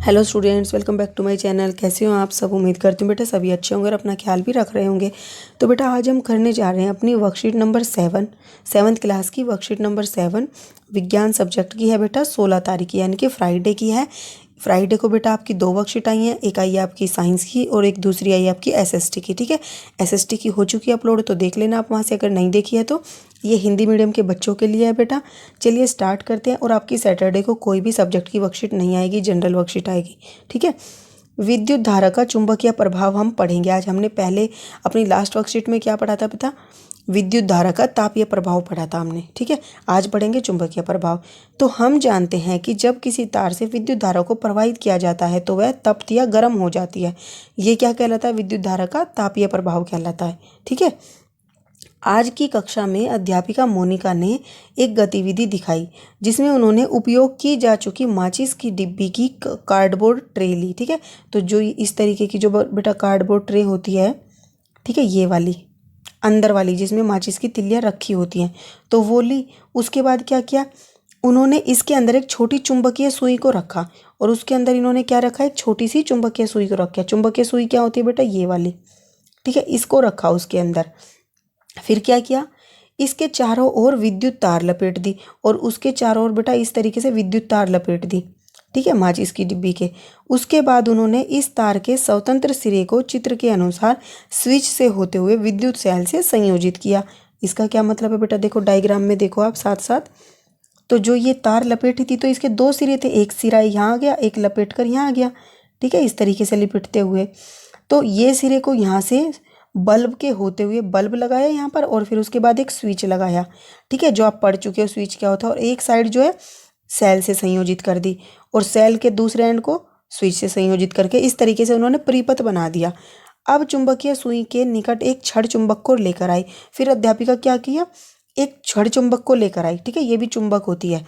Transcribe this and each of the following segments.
Hello students, welcome back to my channel. कैसे हो आप सब? उम्मीद करती हूँ बेटा सभी अच्छे होंगे और अपना ख्याल भी रख रहे होंगे। तो बेटा आज हम करने जा रहे हैं अपनी वर्कशीट नंबर 7th क्लास की वर्कशीट नंबर 7 विज्ञान सब्जेक्ट की है बेटा। 16 तारीख की यानी कि फ्राइडे की है। फ्राइडे को बेटा आपकी 2 वर्कशीट आई हैं, एक आई है आपकी साइंस की और एक दूसरी आई है आपकी एसएसटी की। ठीक है, एसएसटी की हो चुकी है अपलोड, तो देख लेना आप वहाँ से, अगर नहीं देखी है तो। ये हिंदी मीडियम के बच्चों के लिए है बेटा। चलिए स्टार्ट करते हैं। और आपकी सैटरडे को कोई भी सब्जेक्ट की वर्कशीट नहीं आएगी, जनरल वर्कशीट आएगी। ठीक है, विद्युत धारा का चुंबकीय प्रभाव हम पढ़ेंगे आज। हमने पहले अपनी लास्ट वर्कशीट में क्या पढ़ा था बेटा? विद्युत धारा का तापीय प्रभाव पढ़ा था हमने। ठीक है, आज पढ़ेंगे चुंबकीय प्रभाव। तो हम जानते हैं कि जब किसी तार से विद्युत धारा को प्रवाहित किया जाता है तो वह तप्त या गर्म हो जाती है। ये क्या कहलाता है? विद्युत धारा का तापीय प्रभाव कहलाता है। ठीक है, आज की कक्षा में अध्यापिका मोनिका ने एक गतिविधि दिखाई जिसमें उन्होंने उपयोग की जा चुकी माचिस की डिब्बी की कार्डबोर्ड ट्रे ली। ठीक है, तो जो इस तरीके की जो बेटा कार्डबोर्ड ट्रे होती है, ठीक है, ये वाली अंदर वाली जिसमें माचिस की तिल्लियाँ रखी होती हैं, तो वो ली। उसके बाद क्या किया उन्होंने? इसके अंदर एक छोटी चुंबकीय सुई को रखा और उसके अंदर इन्होंने क्या रखा? एक छोटी सी चुंबकीय सुई को रखा। चुंबकीय सुई क्या होती है बेटा? ये वाली। ठीक है, इसको रखा उसके अंदर। फिर क्या किया? इसके चारों ओर विद्युत तार लपेट दी और उसके चारों ओर बेटा इस तरीके से विद्युत तार लपेट दी। ठीक है, माचिस की डिब्बी के। उसके बाद उन्होंने इस तार के स्वतंत्र सिरे को चित्र के अनुसार स्विच से होते हुए विद्युत सेल से संयोजित किया। इसका क्या मतलब है बेटा? देखो डायग्राम में देखो आप साथ साथ। तो जो ये तार लपेटी थी तो इसके 2 सिरे थे, एक सिरा यहाँ आ गया, एक लपेट कर यहाँ आ गया। ठीक है, इस तरीके से लिपटते हुए। तो ये सिरे को यहाँ से बल्ब के होते हुए बल्ब लगाया यहाँ पर और फिर उसके बाद एक स्विच लगाया। ठीक है, जो आप पढ़ चुके हो स्विच क्या होता है। और एक साइड जो है सेल से संयोजित कर दी और सेल के दूसरे एंड को स्विच से संयोजित करके इस तरीके से उन्होंने परिपथ बना दिया। अब चुंबकीय सुई के निकट एक छड़ चुंबक को लेकर आई। फिर अध्यापिका क्या किया? एक छड़ चुंबक को लेकर आई। ठीक है, ये भी चुंबक होती है,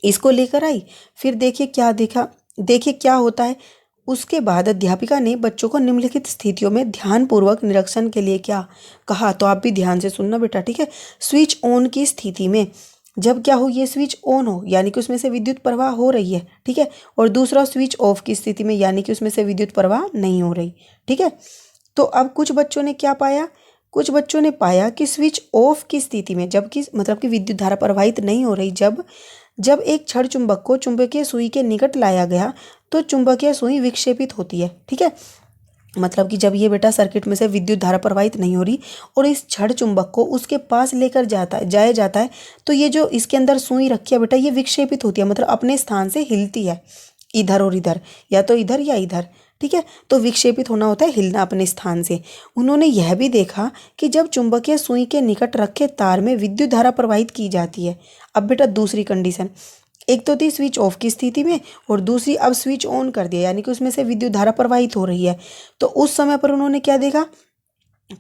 इसको लेकर आई। फिर देखिए क्या देखा, देखिए क्या होता है। उसके बाद अध्यापिका ने बच्चों को निम्नलिखित स्थितियों में ध्यानपूर्वक निरीक्षण के लिए क्या कहा, तो आप भी ध्यान से सुनना बेटा। ठीक है, स्विच ऑन की स्थिति में जब क्या हो, ये स्विच ऑन हो यानी कि उसमें से विद्युत प्रवाह हो रही है। ठीक है, और दूसरा स्विच ऑफ की स्थिति में यानी कि उसमें से विद्युत प्रवाह नहीं हो रही। ठीक है, तो अब कुछ बच्चों ने क्या पाया? कुछ बच्चों ने पाया कि स्विच ऑफ की स्थिति में, जबकि मतलब कि विद्युत धारा प्रवाहित नहीं हो रही, जब जब एक छड़ चुंबक को चुंबकीय सुई के निकट लाया गया तो चुंबकीय सुई विक्षेपित होती है। ठीक है, मतलब कि जब ये बेटा सर्किट में से विद्युत धारा प्रवाहित नहीं हो रही और इस छड़ चुंबक को उसके पास लेकर जाया जाता है तो ये जो इसके अंदर सुई रखी है बेटा, ये विक्षेपित होती है, मतलब अपने स्थान से हिलती है, इधर और इधर, या तो इधर या इधर। ठीक है, तो विक्षेपित होना होता है हिलना अपने स्थान से। उन्होंने यह भी देखा कि जब चुंबकीय सुई के निकट रखे तार में विद्युत धारा प्रवाहित की जाती है। अब बेटा दूसरी कंडीशन, एक तो थी स्विच ऑफ की स्थिति में और दूसरी अब स्विच ऑन कर दिया यानी कि उसमें से विद्युत धारा प्रवाहित हो रही है। तो उस समय पर उन्होंने क्या देखा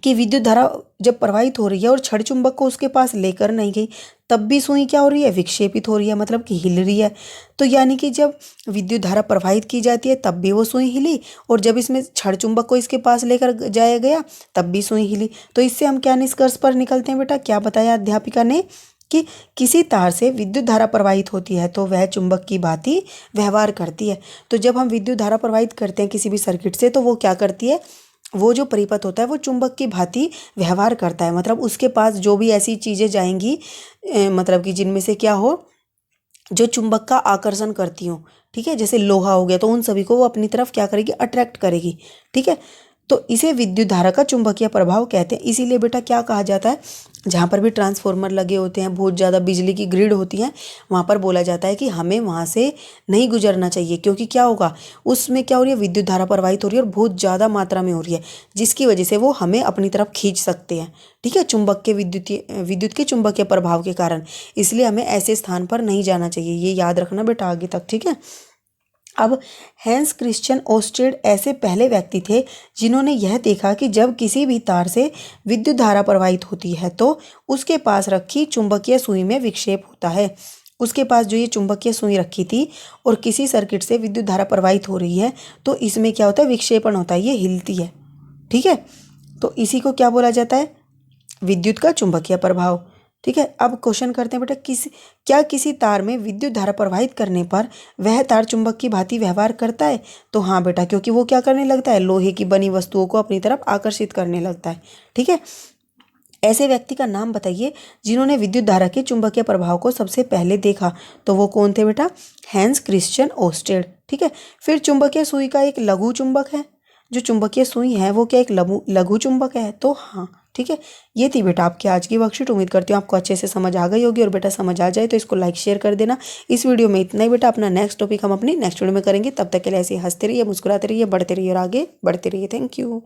कि विद्युत धारा जब प्रवाहित हो रही है और छड़ चुंबक को उसके पास लेकर नहीं गई, तब भी सुई क्या हो रही है? विक्षेपित हो रही है, मतलब कि हिल रही है। तो यानी कि जब विद्युत धारा प्रवाहित की जाती है तब भी वो सुई हिली और जब इसमें छड़ चुंबक को इसके पास लेकर जाया गया तब भी सुई हिली। तो इससे हम क्या निष्कर्ष पर निकलते हैं बेटा? क्या बताया अध्यापिका ने कि किसी तार से विद्युत धारा प्रवाहित होती है तो वह चुंबक की भांति व्यवहार करती है। तो जब हम विद्युत धारा प्रवाहित करते हैं किसी भी सर्किट से तो वो क्या करती है? वो जो परिपथ होता है वो चुंबक की भांति व्यवहार करता है, मतलब उसके पास जो भी ऐसी चीज़ें जाएंगी मतलब कि जिनमें से क्या हो, जो चुंबक का आकर्षण करती हो। ठीक है, जैसे लोहा हो गया तो उन सभी को वो अपनी तरफ क्या करेगी? अट्रैक्ट करेगी। ठीक है, तो इसे विद्युत धारा का चुंबकीय प्रभाव कहते हैं। इसीलिए बेटा क्या कहा जाता है, जहाँ पर भी ट्रांसफार्मर लगे होते हैं, बहुत ज़्यादा बिजली की ग्रिड होती है, वहाँ पर बोला जाता है कि हमें वहाँ से नहीं गुजरना चाहिए, क्योंकि क्या होगा, उसमें क्या हो रही है? विद्युत धारा प्रवाहित हो रही है और बहुत ज़्यादा मात्रा में हो रही है, जिसकी वजह से वो हमें अपनी तरफ खींच सकते हैं। ठीक है, चुंबक के विद्युत के चुंबकीय प्रभाव के कारण। इसलिए हमें ऐसे स्थान पर नहीं जाना चाहिए, ये याद रखना बेटा आगे तक। ठीक है, अब हैंस क्रिश्चियन ओस्टेड ऐसे पहले व्यक्ति थे जिन्होंने यह देखा कि जब किसी भी तार से विद्युत धारा प्रवाहित होती है तो उसके पास रखी चुंबकीय सुई में विक्षेप होता है। उसके पास जो ये चुंबकीय सुई रखी थी और किसी सर्किट से विद्युत धारा प्रवाहित हो रही है तो इसमें क्या होता है? विक्षेपण होता है, ये हिलती है। ठीक है, तो इसी को क्या बोला जाता है? विद्युत का चुंबकीय प्रभाव। ठीक है। अब क्वेश्चन करते हैं बेटा, क्या किसी तार में विद्युत धारा प्रवाहित करने पर वह तार चुंबक की भांति व्यवहार करता है? तो हाँ बेटा, क्योंकि वो क्या करने लगता है, लोहे की बनी वस्तुओं को अपनी तरफ आकर्षित करने लगता है। ठीक है। ऐसे व्यक्ति का नाम बताइए जिन्होंने विद्युत धारा के चुंबकीय प्रभाव को सबसे पहले देखा। तो वो कौन थे बेटा, हैंस क्रिश्चियन ओस्टेड। ठीक है। फिर चुंबकीय सुई का एक लघु चुंबक है, जो चुंबकीय सुई है वो क्या एक लघु चुंबक है? तो हाँ, ठीक है। ये थी बेटा आपकी आज की वर्कशीट। उम्मीद करती हूँ आपको अच्छे से समझ आ गई होगी, और बेटा समझ आ जाए तो इसको लाइक शेयर कर देना। इस वीडियो में इतना ही बेटा, अपना नेक्स्ट टॉपिक हम अपनी नेक्स्ट वीडियो में करेंगे। तब तक के लिए ऐसे ही हंसते रहिए, मुस्कुराते रहिए, बढ़ते रहिए और आगे बढ़ते रहिए। Thank you.